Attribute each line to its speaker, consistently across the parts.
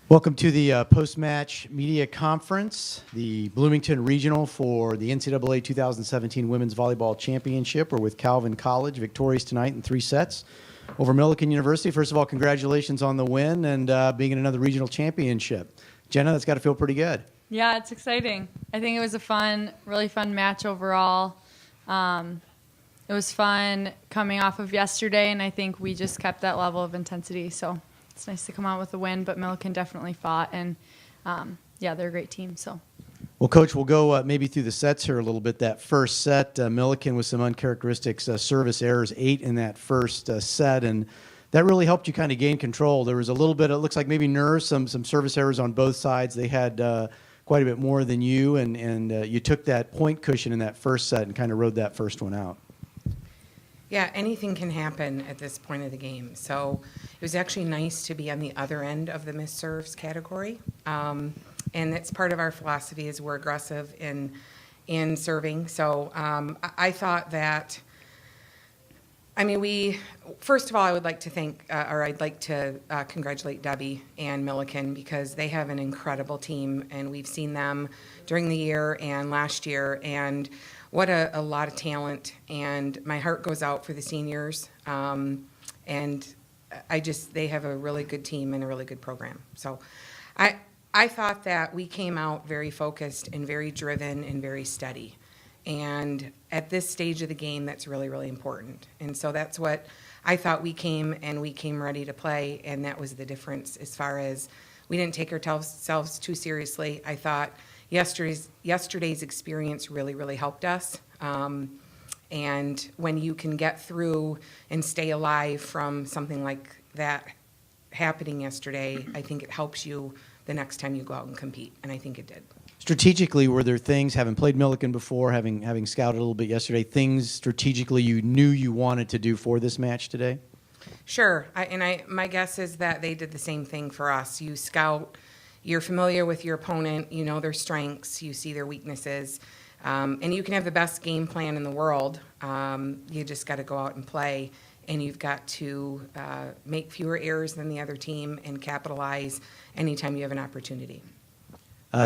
Speaker 1: Welcome to the post-match media conference, the Bloomington Regional for the NCAA 2017 Women's Volleyball Championship. We're with Calvin College, victorious tonight in 3 sets over Millikin University. First of all, congratulations on the win and being in another regional championship. Jenna, that's got to feel pretty good.
Speaker 2: Yeah, it's exciting. I think it was a really fun match overall. It was fun coming off of yesterday, and I think we just kept that level of intensity. So it's nice to come out with a win, but Millikin definitely fought, and yeah, they're a great team. So,
Speaker 1: well, Coach, we'll go maybe through the sets here a little bit. That first set, Millikin with some uncharacteristic service errors, 8 in that first set, and that really helped you kind of gain control. There was a little bit, it looks like maybe nerves, some service errors on both sides. They had quite a bit more than you, and you took that point cushion in that first set and kind of rode that first one out.
Speaker 3: Yeah, anything can happen at this point of the game. So it was actually nice to be on the other end of the missed serves category. And it's part of our philosophy is we're aggressive in serving. So I thought that, first of all, I would like to I'd like to congratulate Debbie and Millikin because they have an incredible team, and we've seen them during the year and last year, and what a lot of talent, and my heart goes out for the seniors, and they have a really good team and a really good program. So I thought that we came out very focused and very driven and very steady. And at this stage of the game, that's really, really important. And so that's what I thought we came ready to play, and that was the difference as far as we didn't take ourselves too seriously. I thought yesterday's experience really, really helped us. And when you can get through and stay alive from something like that happening yesterday, I think it helps you the next time you go out and compete, and I think it did.
Speaker 1: Strategically, were there things, having played Millikin before, having scouted a little bit yesterday, things strategically you knew you wanted to do for this match today?
Speaker 3: Sure, my guess is that they did the same thing for us. You scout, you're familiar with your opponent, you know their strengths, you see their weaknesses, and you can have the best game plan in the world. You just got to go out and play, and you've got to make fewer errors than the other team and capitalize anytime you have an opportunity.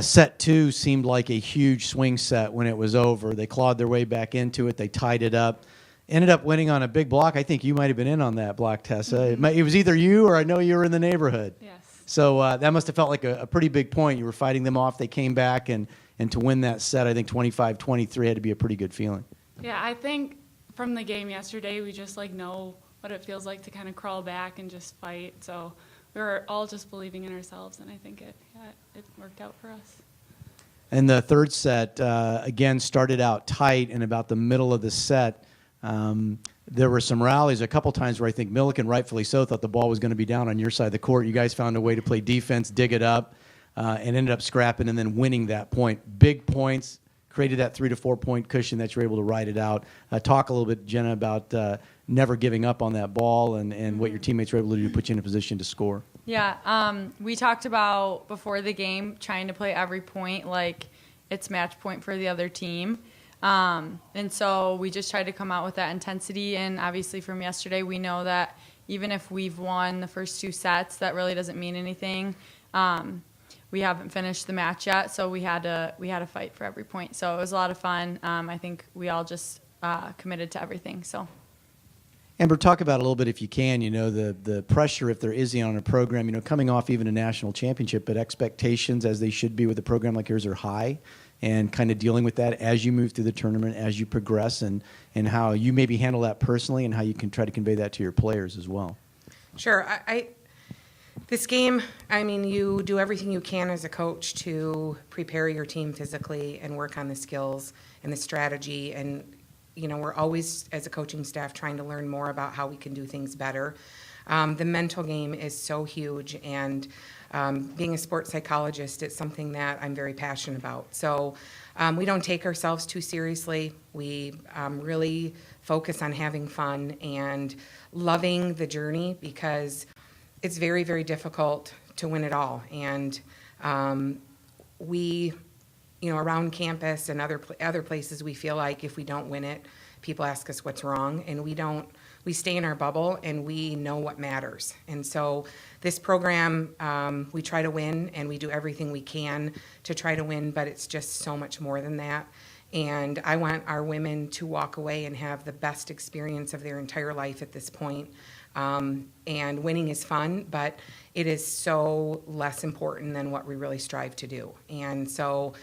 Speaker 1: Set 2 seemed like a huge swing set when it was over. They clawed their way back into it. They tied it up. Ended up winning on a big block. I think you might have been in on that block, Tessa. Mm-hmm. It was either you or I know you were in the neighborhood.
Speaker 2: Yes.
Speaker 1: So that must have felt like a pretty big point. You were fighting them off. They came back, and to win that set, I think 25-23 had to be a pretty good feeling.
Speaker 4: Yeah, I think from the game yesterday, we just know what it feels like to kind of crawl back and just fight. So we were all just believing in ourselves, and I think it worked out for us.
Speaker 1: And the third set, again, started out tight, and about the middle of the set, there were some rallies a couple times where I think Millikin, rightfully so, thought the ball was going to be down on your side of the court. You guys found a way to play defense, dig it up, and ended up scrapping and then winning that point. Big points, created that 3 to 4 point cushion that you're able to ride it out. Talk a little bit, Jenna, about never giving up on that ball and what your teammates were able to do to put you in a position to score.
Speaker 2: Yeah, we talked about before the game trying to play every point like it's match point for the other team. And so we just tried to come out with that intensity, and obviously from yesterday we know that even if we've won the first 2 sets, that really doesn't mean anything. We haven't finished the match yet, so we had to fight for every point. So it was a lot of fun. I think we all just committed to everything. So.
Speaker 1: Amber, talk about a little bit, if you can, the pressure, if there is on a program, coming off even a national championship, but expectations, as they should be with a program like yours, are high, and kind of dealing with that as you move through the tournament, as you progress, and how you maybe handle that personally and how you can try to convey that to your players as well.
Speaker 3: Sure. This game, you do everything you can as a coach to prepare your team physically and work on the skills and the strategy, and we're always, as a coaching staff, trying to learn more about how we can do things better. The mental game is so huge, and being a sports psychologist, it's something that I'm very passionate about. So we don't take ourselves too seriously. We really focus on having fun and loving the journey, because it's very, very difficult to win it all. And we, around campus and other places, we feel like if we don't win it, people ask us what's wrong, and we don't we stay in our bubble and we know what matters. And so this program, we try to win and we do everything we can to try to win, but it's just so much more than that. And I want our women to walk away and have the best experience of their entire life at this point. And winning is fun, but it is so less important than what we really strive to do. And so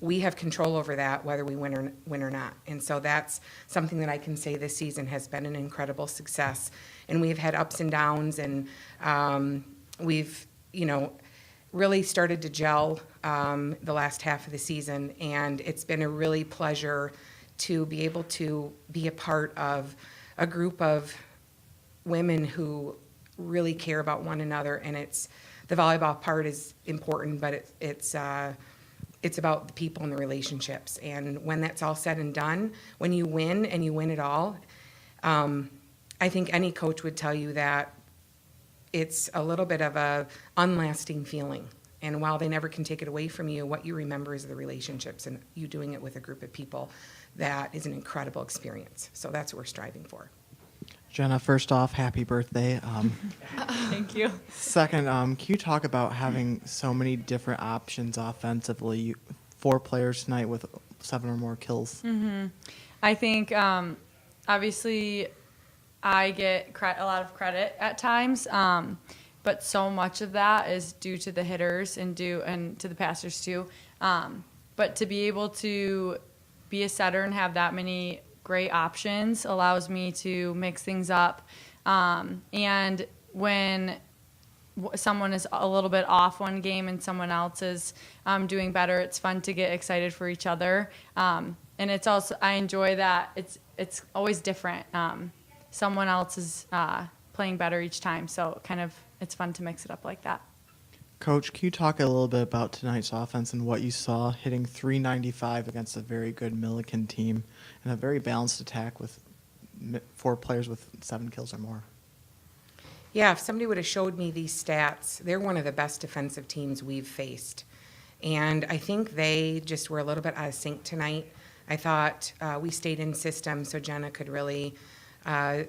Speaker 3: we have control over that, whether we win or not. And so that's something that I can say this season has been an incredible success. And we've had ups and downs, and we've, really started to gel the last half of the season. And it's been a really pleasure to be able to be a part of a group of women who really care about one another. And it's the volleyball part is important, but it's about the people and the relationships. And when that's all said and done, when you win and you win it all, I think any coach would tell you that it's a little bit of a unlasting feeling. And while they never can take it away from you, what you remember is the relationships and you doing it with a group of people. That is an incredible experience. So that's what we're striving for.
Speaker 5: Jenna, first off, happy birthday.
Speaker 2: Thank you.
Speaker 5: Second, can you talk about having so many different options offensively? 4 players tonight with 7 or more kills.
Speaker 2: I think, obviously, I get a lot of credit at times, but so much of that is due to the hitters and to the passers too. But to be able to be a setter and have that many great options allows me to mix things up. And when someone is a little bit off one game and someone else is doing better, it's fun to get excited for each other. And it's also, I enjoy that it's always different. Someone else is playing better each time, so it's fun to mix it up like that.
Speaker 5: Coach, can you talk a little bit about tonight's offense and what you saw hitting .395 against a very good Millikin team and a very balanced attack with 4 players with 7 kills or more?
Speaker 3: Yeah, if somebody would have showed me these stats, they're one of the best defensive teams we've faced. And I think they just were a little bit out of sync tonight. I thought we stayed in system so Jenna could really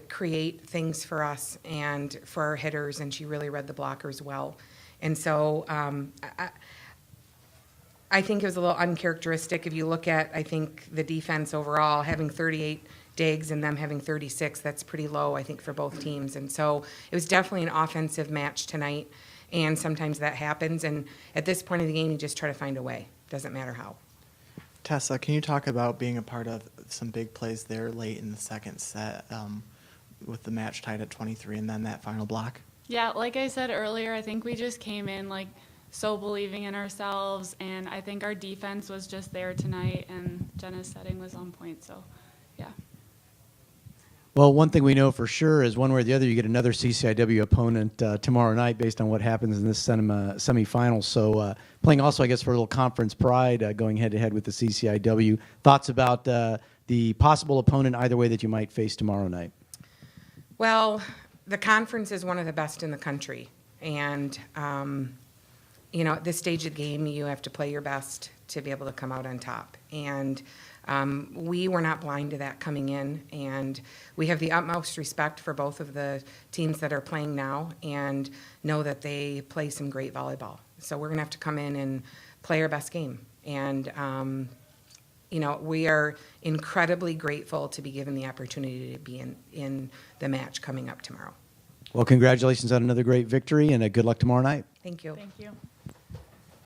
Speaker 3: create things for us and for our hitters, and she really read the blockers well. And so I think it was a little uncharacteristic. If you look at, I think, the defense overall, having 38 digs and them having 36, that's pretty low, I think, for both teams. And so it was definitely an offensive match tonight, and sometimes that happens. And at this point of the game, you just try to find a way. Doesn't matter how.
Speaker 5: Tessa, can you talk about being a part of some big plays there late in the second set with the match tied at 23 and then that final block?
Speaker 4: Yeah, like I said earlier, I think we just came in so believing in ourselves, and I think our defense was just there tonight, and Jenna's setting was on point, so yeah.
Speaker 1: Well, one thing we know for sure is one way or the other you get another CCIW opponent tomorrow night based on what happens in this semifinal. So playing also, I guess, for a little conference pride, going head-to-head with the CCIW. Thoughts about the possible opponent either way that you might face tomorrow night?
Speaker 3: Well, the conference is one of the best in the country. And, at this stage of the game, you have to play your best to be able to come out on top. And we were not blind to that coming in. And we have the utmost respect for both of the teams that are playing now and know that they play some great volleyball. So we're going to have to come in and play our best game. And, we are incredibly grateful to be given the opportunity to be in the match coming up tomorrow.
Speaker 1: Well, congratulations on another great victory, and good luck tomorrow night.
Speaker 3: Thank you.
Speaker 2: Thank you.